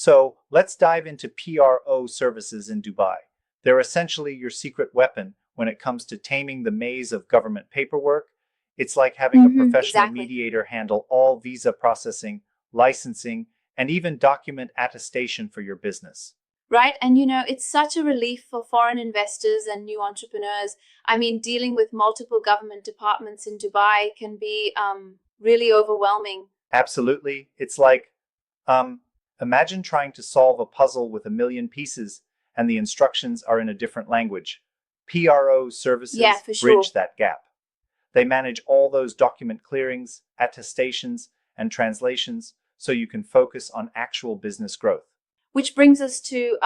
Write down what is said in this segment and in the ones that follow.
So let's dive into PRO services in Dubai. They're essentially your secret weapon when it comes to taming the maze of government paperwork. It's like having a professional Exactly. mediator handle all visa processing, licensing, and even document attestation for your business. Right. And it's such a relief for foreign investors and new entrepreneurs. I mean, dealing with multiple government departments in Dubai can be really overwhelming. Absolutely. It's like, um, imagine trying to solve a puzzle with a million pieces and the instructions are in a different language. PRO Yeah, services for bridge sure. that gap. They manage all those document clearings, attestations, and translations so you can focus on actual business growth. Which brings us to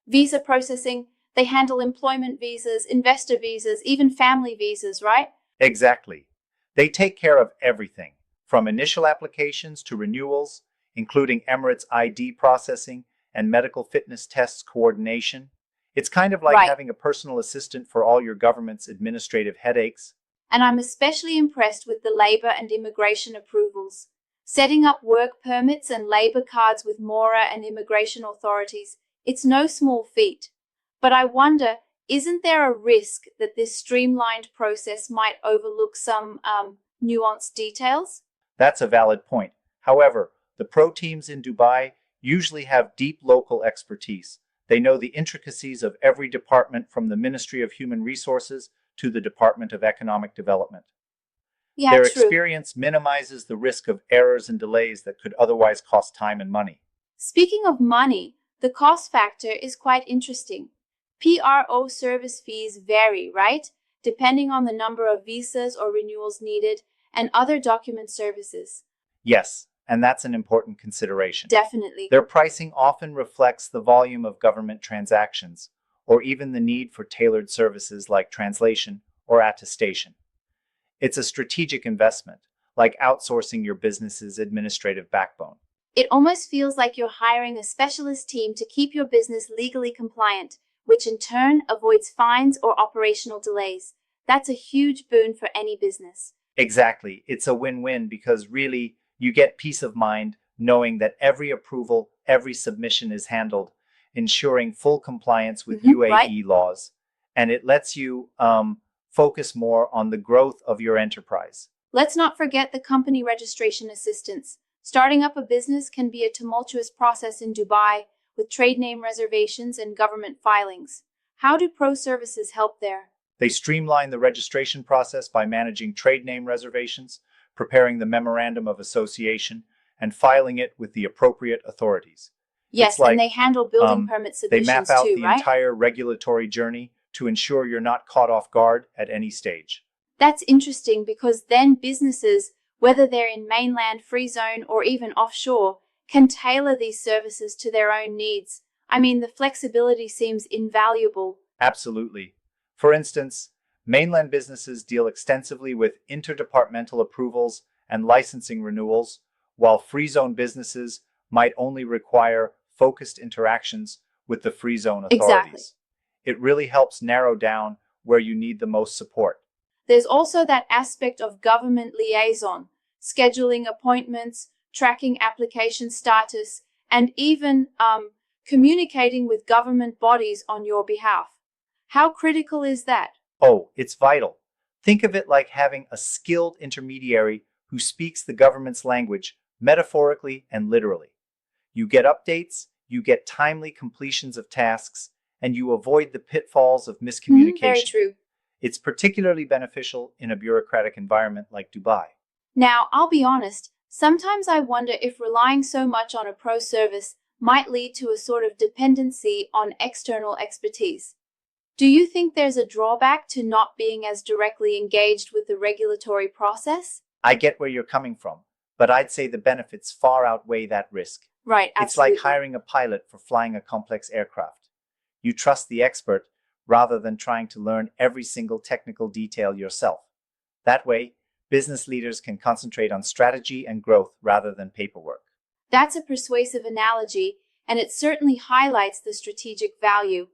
visa processing. They handle employment visas, investor visas, even family visas, right? Exactly. They take care of everything, from initial applications to renewals, including Emirates ID processing and medical fitness tests coordination. It's kind of like Right. having a personal assistant for all your government's administrative headaches. And I'm especially impressed with the labor and immigration approvals. Setting up work permits and labor cards with Mora and immigration authorities, it's no small feat. But I wonder, isn't there a risk that this streamlined process might overlook some nuanced details? That's a valid point. However, the pro teams in Dubai usually have deep local expertise. They know the intricacies of every department from the Ministry of Human Resources to the Department of Economic Development. Yeah, Their true. experience minimizes the risk of errors and delays that could otherwise cost time and money. Speaking of money, the cost factor is quite interesting. PRO service fees vary, right? Depending on the number of visas or renewals needed and other document services. Yes, and that's an important consideration. Definitely. Their pricing often reflects the volume of government transactions, or even the need for tailored services like translation or attestation. It's a strategic investment, like outsourcing your business's administrative backbone. It almost feels like you're hiring a specialist team to keep your business legally compliant, which in turn avoids fines or operational delays. That's a huge boon for any business. Exactly. It's a win win because really you get peace of mind knowing that every approval, every submission is handled, ensuring full compliance with Right? UAE laws. And it lets you focus more on the growth of your enterprise. Let's not forget the company registration assistance. Starting up a business can be a tumultuous process in Dubai with trade name reservations and government filings. How do pro services help there? They streamline the registration process by managing trade name reservations, preparing the memorandum of association, and filing it with the appropriate authorities. It's Yes, and like they handle building permit they map submissions out too, the right? entire regulatory journey to ensure you're not caught off guard at any stage. That's interesting because then businesses, whether they're in mainland, free zone, or even offshore, can tailor these services to their own needs. I mean, the flexibility seems invaluable. Absolutely. For instance, mainland businesses deal extensively with interdepartmental approvals and licensing renewals, while free zone businesses might only require focused interactions with the free zone Exactly. authorities. It really helps narrow down where you need the most support. There's also that aspect of government liaison, scheduling appointments, tracking application status, and even communicating with government bodies on your behalf. How critical is that? Oh, it's vital. Think of it like having a skilled intermediary who speaks the government's language metaphorically and literally. You get updates, you get timely completions of tasks, and you avoid the pitfalls of Very miscommunication. true. It's particularly beneficial in a bureaucratic environment like Dubai. Now, I'll be honest, sometimes I wonder if relying so much on a pro service might lead to a sort of dependency on external expertise. Do you think there's a drawback to not being as directly engaged with the regulatory process? I get where you're coming from, but I'd say the benefits far outweigh that risk. Right, It's like absolutely. hiring a pilot for flying a complex aircraft. You trust the expert rather than trying to learn every single technical detail yourself. That way, business leaders can concentrate on strategy and growth rather than paperwork. That's a persuasive analogy, and it certainly highlights the strategic value.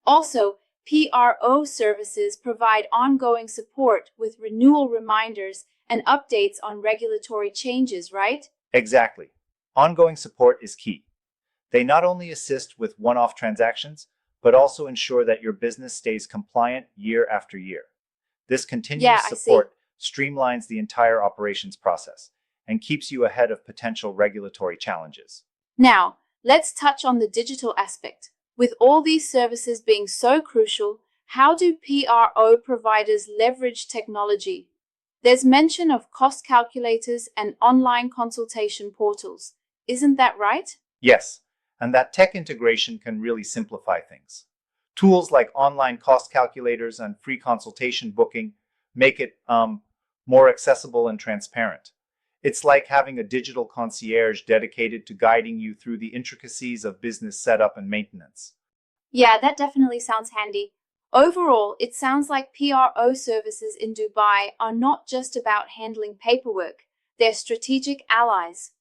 Also, PRO services provide ongoing support with renewal reminders and updates on regulatory changes, right? Exactly. Ongoing support is key. They not only assist with one-off transactions, but also ensure that your business stays compliant year after year. This Yeah, continuous I see. support streamlines the entire operations process and keeps you ahead of potential regulatory challenges. Now, let's touch on the digital aspect. With all these services being so crucial, how do PRO providers leverage technology? There's mention of cost calculators and online consultation portals. Isn't that right? Yes, and that tech integration can really simplify things. Tools like online cost calculators and free consultation booking make it more accessible and transparent. It's like having a digital concierge dedicated to guiding you through the intricacies of business setup and maintenance. Yeah, that definitely sounds handy. Overall, it sounds like PRO services in Dubai are not just about handling paperwork, they're strategic allies.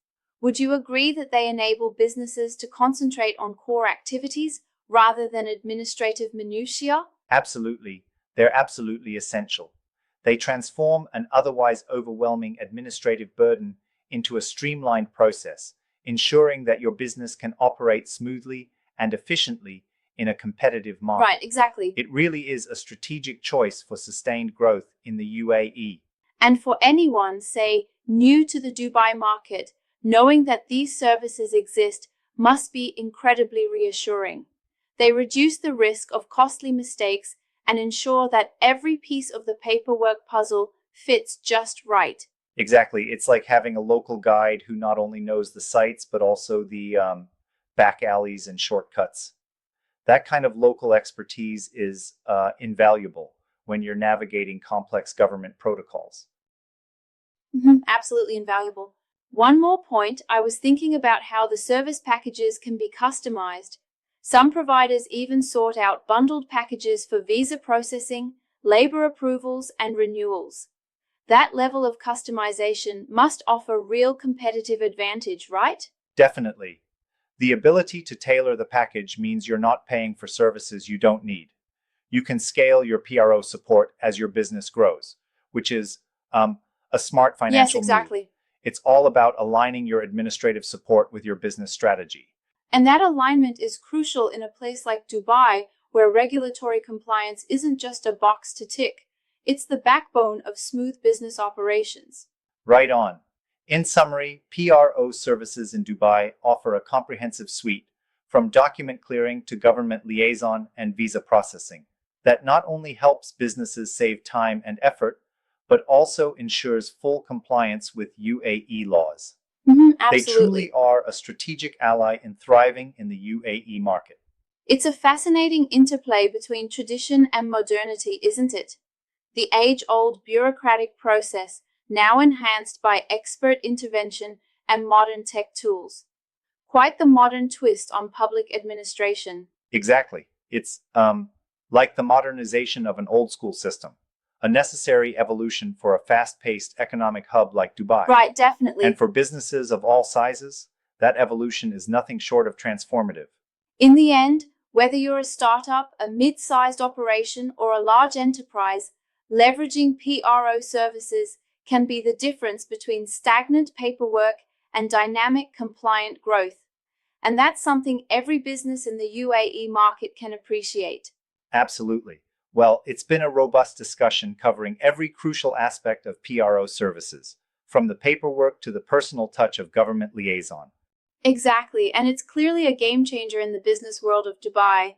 Would you agree that they enable businesses to concentrate on core activities rather than administrative minutiae? Absolutely, they're absolutely essential. They transform an otherwise overwhelming administrative burden into a streamlined process, ensuring that your business can operate smoothly and efficiently in a competitive Right, market. exactly. It really is a strategic choice for sustained growth in the UAE. And for anyone, say, new to the Dubai market, knowing that these services exist must be incredibly reassuring. They reduce the risk of costly mistakes and ensure that every piece of the paperwork puzzle fits just right. Exactly. It's like having a local guide who not only knows the sites, but also the back alleys and shortcuts. That kind of local expertise is invaluable when you're navigating complex government protocols. Absolutely invaluable. One more point, I was thinking about how the service packages can be customized. Some providers even sort out bundled packages for visa processing, labor approvals, and renewals. That level of customization must offer real competitive advantage, right? Definitely. The ability to tailor the package means you're not paying for services you don't need. You can scale your PRO support as your business grows, which is a smart Yes, financial move. exactly. It's all about aligning your administrative support with your business strategy. And that alignment is crucial in a place like Dubai, where regulatory compliance isn't just a box to tick, it's the backbone of smooth business operations. Right on. In summary, PRO services in Dubai offer a comprehensive suite, from document clearing to government liaison and visa processing, that not only helps businesses save time and effort, but also ensures full compliance with UAE laws. They truly Absolutely. are a strategic ally in thriving in the UAE market. It's a fascinating interplay between tradition and modernity, isn't it? The age old bureaucratic process, now enhanced by expert intervention and modern tech tools. Quite the modern twist on public administration. Exactly. It's like the modernization of an old school system, a necessary evolution for a fast paced economic hub like Dubai. Right, And definitely. for businesses of all sizes, that evolution is nothing short of transformative. In the end, whether you're a startup, a mid sized operation, or a large enterprise, leveraging PRO services can be the difference between stagnant paperwork and dynamic compliant growth. And that's something every business in the UAE market can appreciate. Absolutely. Well, it's been a robust discussion covering every crucial aspect of PRO services, from the paperwork to the personal touch of government liaison. Exactly, and it's clearly a game changer in the business world of Dubai.